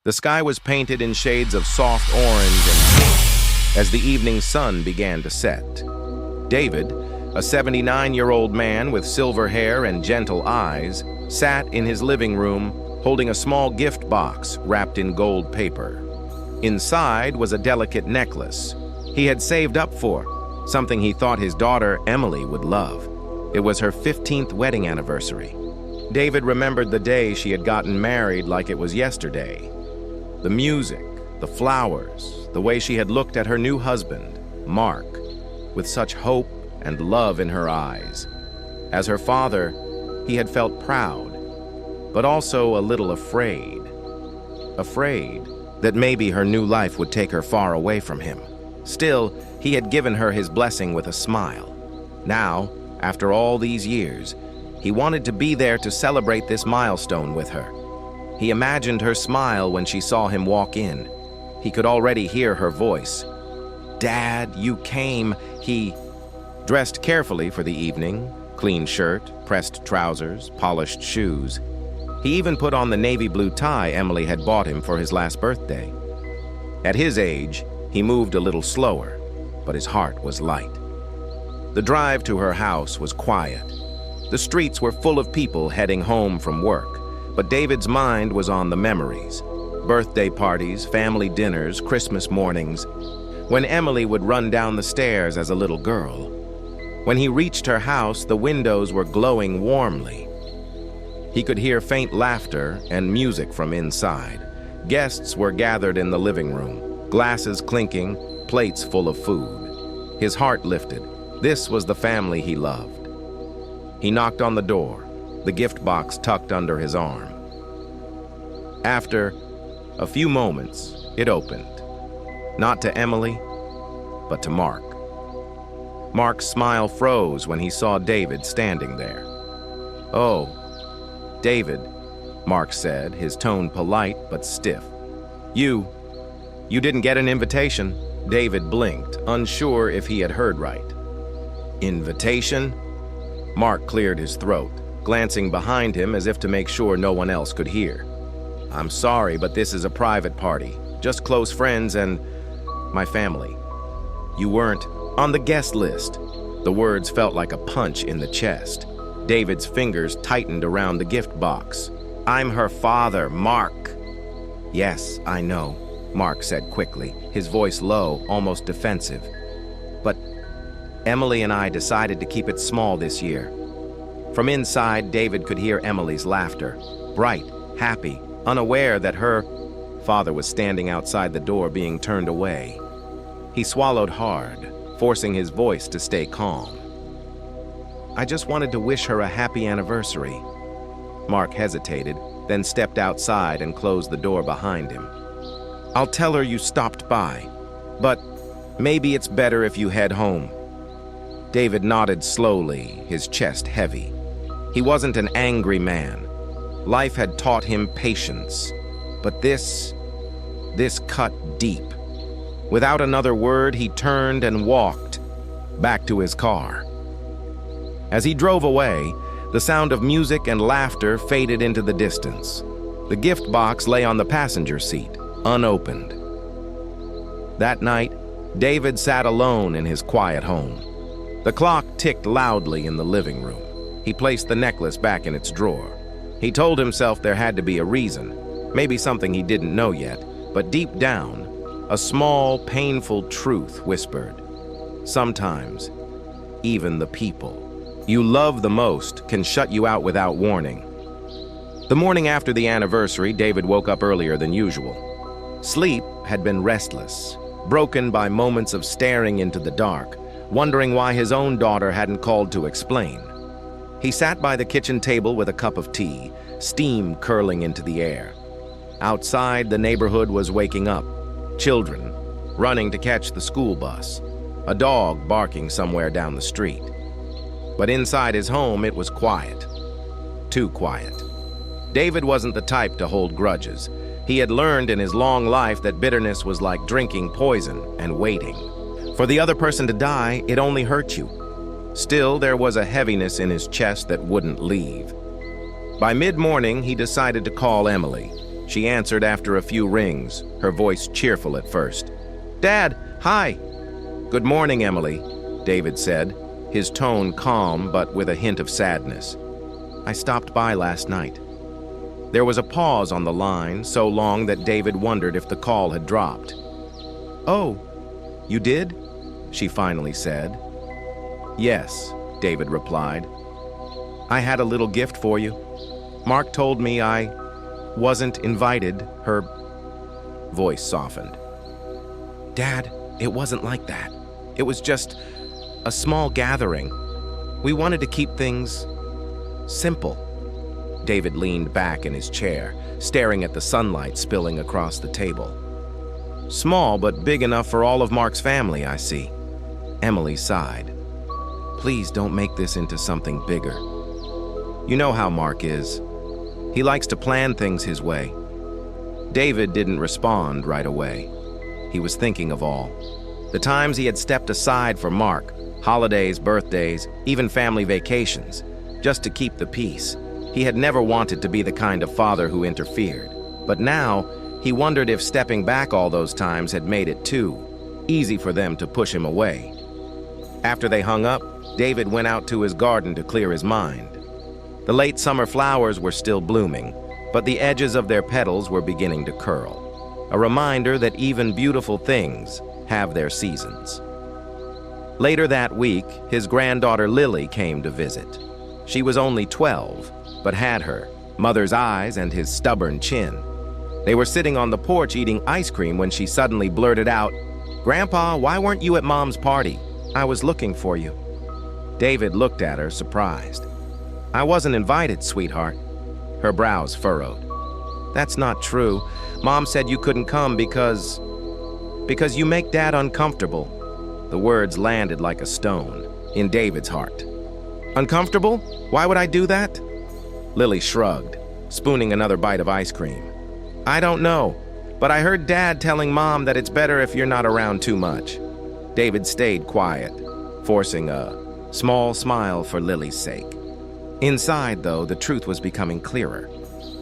The sky was painted in shades of soft orange and pink as the evening sun began to set. David, a 79-year-old man with silver hair and gentle eyes, sat in his living room holding a small gift box wrapped in gold paper. Inside was a delicate necklace he had saved up for, something he thought his daughter Emily would love. It was her 15th wedding anniversary. David remembered the day she had gotten married like it was yesterday. The music, the flowers, the way she had looked at her new husband, Mark, with such hope and love in her eyes. As her father, he had felt proud, but also a little afraid. Afraid that maybe her new life would take her far away from him. Still, he had given her his blessing with a smile. Now, after all these years, he wanted to be there to celebrate this milestone with her. He imagined her smile when she saw him walk in. He could already hear her voice. "Dad, you came." He dressed carefully for the evening, clean shirt, pressed trousers, polished shoes. He even put on the navy blue tie Emily had bought him for his last birthday. At his age, he moved a little slower, but his heart was light. The drive to her house was quiet. The streets were full of people heading home from work, but David's mind was on the memories. Birthday parties, family dinners, Christmas mornings, when Emily would run down the stairs as a little girl. When he reached her house, the windows were glowing warmly. He could hear faint laughter and music from inside. Guests were gathered in the living room, glasses clinking, plates full of food. His heart lifted. This was the family he loved. He knocked on the door, the gift box tucked under his arm. After a few moments, it opened. Not to Emily, but to Mark. Mark's smile froze when he saw David standing there. "Oh, David," Mark said, his tone polite but stiff. You didn't get an invitation." David blinked, unsure if he had heard right. "Invitation?" Mark cleared his throat, glancing behind him as if to make sure no one else could hear. "I'm sorry, but this is a private party. Just close friends and my family. You weren't on the guest list." The words felt like a punch in the chest. David's fingers tightened around the gift box. "I'm her father, Mark." "Yes, I know," Mark said quickly, his voice low, almost defensive. "But Emily and I decided to keep it small this year." From inside, David could hear Emily's laughter, bright, happy, unaware that her father was standing outside the door being turned away. He swallowed hard, forcing his voice to stay calm. "I just wanted to wish her a happy anniversary." Mark hesitated, then stepped outside and closed the door behind him. "I'll tell her you stopped by, but maybe it's better if you head home." David nodded slowly, his chest heavy. He wasn't an angry man. Life had taught him patience, but this cut deep. Without another word, he turned and walked back to his car. As he drove away, the sound of music and laughter faded into the distance. The gift box lay on the passenger seat, unopened. That night, David sat alone in his quiet home. The clock ticked loudly in the living room. He placed the necklace back in its drawer. He told himself there had to be a reason, maybe something he didn't know yet, but deep down, a small, painful truth whispered. Sometimes, even the people you love the most can shut you out without warning. The morning after the anniversary, David woke up earlier than usual. Sleep had been restless, broken by moments of staring into the dark, wondering why his own daughter hadn't called to explain. He sat by the kitchen table with a cup of tea, steam curling into the air. Outside, the neighborhood was waking up. Children running to catch the school bus, a dog barking somewhere down the street. But inside his home, it was quiet. Too quiet. David wasn't the type to hold grudges. He had learned in his long life that bitterness was like drinking poison and waiting. For the other person to die, it only hurt you. Still, there was a heaviness in his chest that wouldn't leave. By mid-morning, he decided to call Emily. She answered after a few rings, her voice cheerful at first. "Dad, hi." "Good morning, Emily," David said, his tone calm but with a hint of sadness. "I stopped by last night." There was a pause on the line, so long that David wondered if the call had dropped. "Oh, you did?" she finally said. "Yes," David replied. "I had a little gift for you. Mark told me I wasn't invited." Her voice softened. "Dad, it wasn't like that. It was just a small gathering. We wanted to keep things simple." David leaned back in his chair, staring at the sunlight spilling across the table. "Small, but big enough for all of Mark's family, I see." Emily sighed. "Please don't make this into something bigger. You know how Mark is. He likes to plan things his way." David didn't respond right away. He was thinking of all the times he had stepped aside for Mark, holidays, birthdays, even family vacations, just to keep the peace. He had never wanted to be the kind of father who interfered, but now he wondered if stepping back all those times had made it too easy for them to push him away. After they hung up, David went out to his garden to clear his mind. The late summer flowers were still blooming, but the edges of their petals were beginning to curl, a reminder that even beautiful things have their seasons. Later that week, his granddaughter Lily came to visit. She was only 12, but had her mother's eyes and his stubborn chin. They were sitting on the porch eating ice cream when she suddenly blurted out, "Grandpa, why weren't you at Mom's party? I was looking for you." David looked at her, surprised. "I wasn't invited, sweetheart." Her brows furrowed. "That's not true. Mom said you couldn't come because you make Dad uncomfortable." The words landed like a stone in David's heart. "Uncomfortable? Why would I do that?" Lily shrugged, spooning another bite of ice cream. "I don't know, but I heard Dad telling Mom that it's better if you're not around too much." David stayed quiet, forcing a small smile for Lily's sake. Inside, though, the truth was becoming clearer.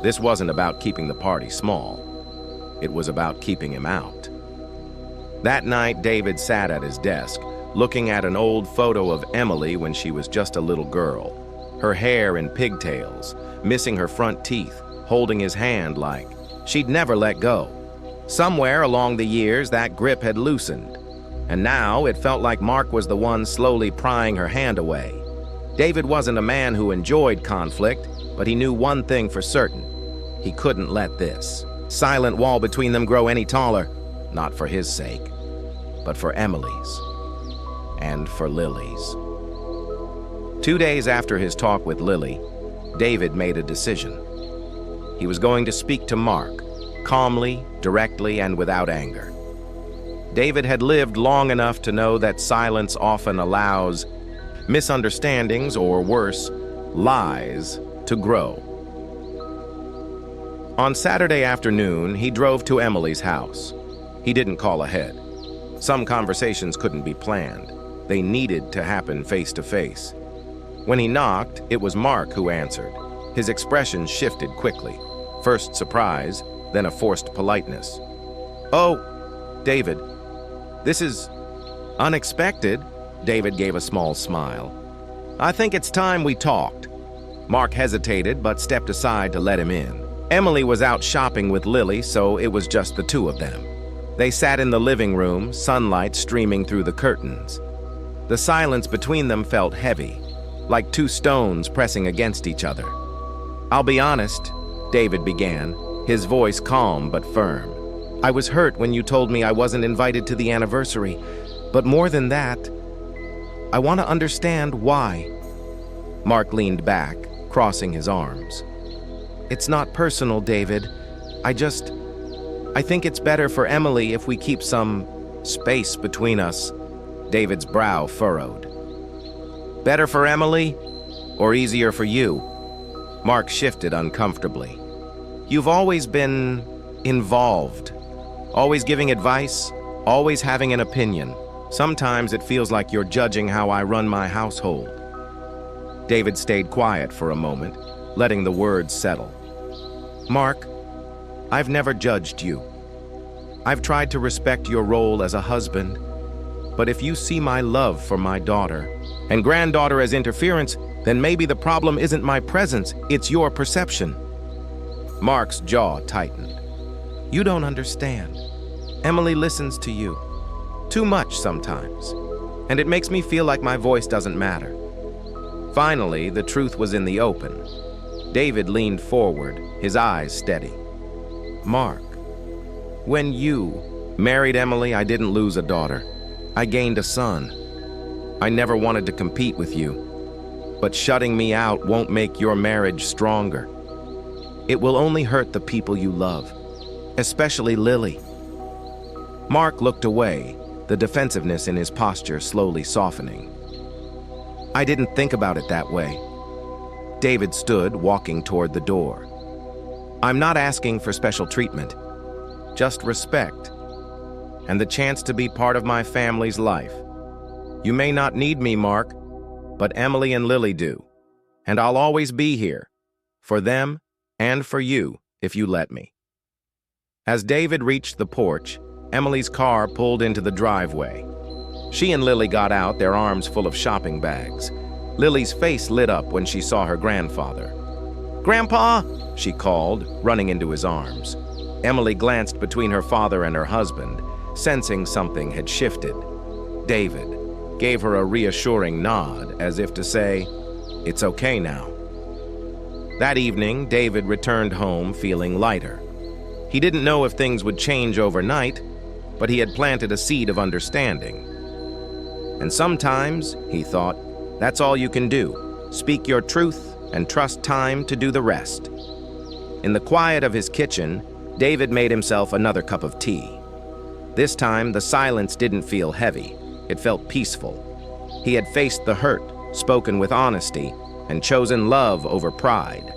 This wasn't about keeping the party small. It was about keeping him out. That night, David sat at his desk, looking at an old photo of Emily when she was just a little girl. Her hair in pigtails, missing her front teeth, holding his hand like she'd never let go. Somewhere along the years, that grip had loosened, and now it felt like Mark was the one slowly prying her hand away. David wasn't a man who enjoyed conflict, but he knew one thing for certain. He couldn't let this silent wall between them grow any taller, not for his sake, but for Emily's and for Lily's. 2 days after his talk with Lily, David made a decision. He was going to speak to Mark, calmly, directly, and without anger. David had lived long enough to know that silence often allows misunderstandings, or worse, lies, to grow. On Saturday afternoon, he drove to Emily's house. He didn't call ahead. Some conversations couldn't be planned. They needed to happen face to face. When he knocked, it was Mark who answered. His expression shifted quickly. First surprise, then a forced politeness. "Oh, David, this is unexpected." David gave a small smile. "I think it's time we talked." Mark hesitated but stepped aside to let him in. Emily was out shopping with Lily, so it was just the two of them. They sat in the living room, sunlight streaming through the curtains. The silence between them felt heavy, like two stones pressing against each other. "I'll be honest," David began, his voice calm but firm. "I was hurt when you told me I wasn't invited to the anniversary, but more than that, I want to understand why." Mark leaned back, crossing his arms. "It's not personal, David. I think it's better for Emily if we keep some space between us." David's brow furrowed. "Better for Emily, or easier for you?" Mark shifted uncomfortably. "You've always been involved, always giving advice, always having an opinion. Sometimes it feels like you're judging how I run my household." David stayed quiet for a moment, letting the words settle. "Mark, I've never judged you. I've tried to respect your role as a husband, but if you see my love for my daughter and granddaughter as interference, then maybe the problem isn't my presence, it's your perception. Mark's jaw tightened. You don't understand. Emily listens to you. Too much sometimes. And it makes me feel like my voice doesn't matter. Finally, the truth was in the open. David leaned forward, his eyes steady. Mark, when you married Emily, I didn't lose a daughter. I gained a son. I never wanted to compete with you. But shutting me out won't make your marriage stronger. It will only hurt the people you love, especially Lily. Mark looked away, the defensiveness in his posture slowly softening. I didn't think about it that way. David stood, walking toward the door. I'm not asking for special treatment, just respect, and the chance to be part of my family's life. You may not need me, Mark, but Emily and Lily do, and I'll always be here, for them and for you, if you let me. As David reached the porch, Emily's car pulled into the driveway. She and Lily got out, their arms full of shopping bags. Lily's face lit up when she saw her grandfather. Grandpa, she called, running into his arms. Emily glanced between her father and her husband, sensing something had shifted. David gave her a reassuring nod, as if to say, it's okay now. That evening, David returned home feeling lighter. He didn't know if things would change overnight, but he had planted a seed of understanding. And sometimes, he thought, that's all you can do. Speak your truth and trust time to do the rest. In the quiet of his kitchen, David made himself another cup of tea. This time, the silence didn't feel heavy. It felt peaceful. He had faced the hurt, spoken with honesty, and chosen love over pride.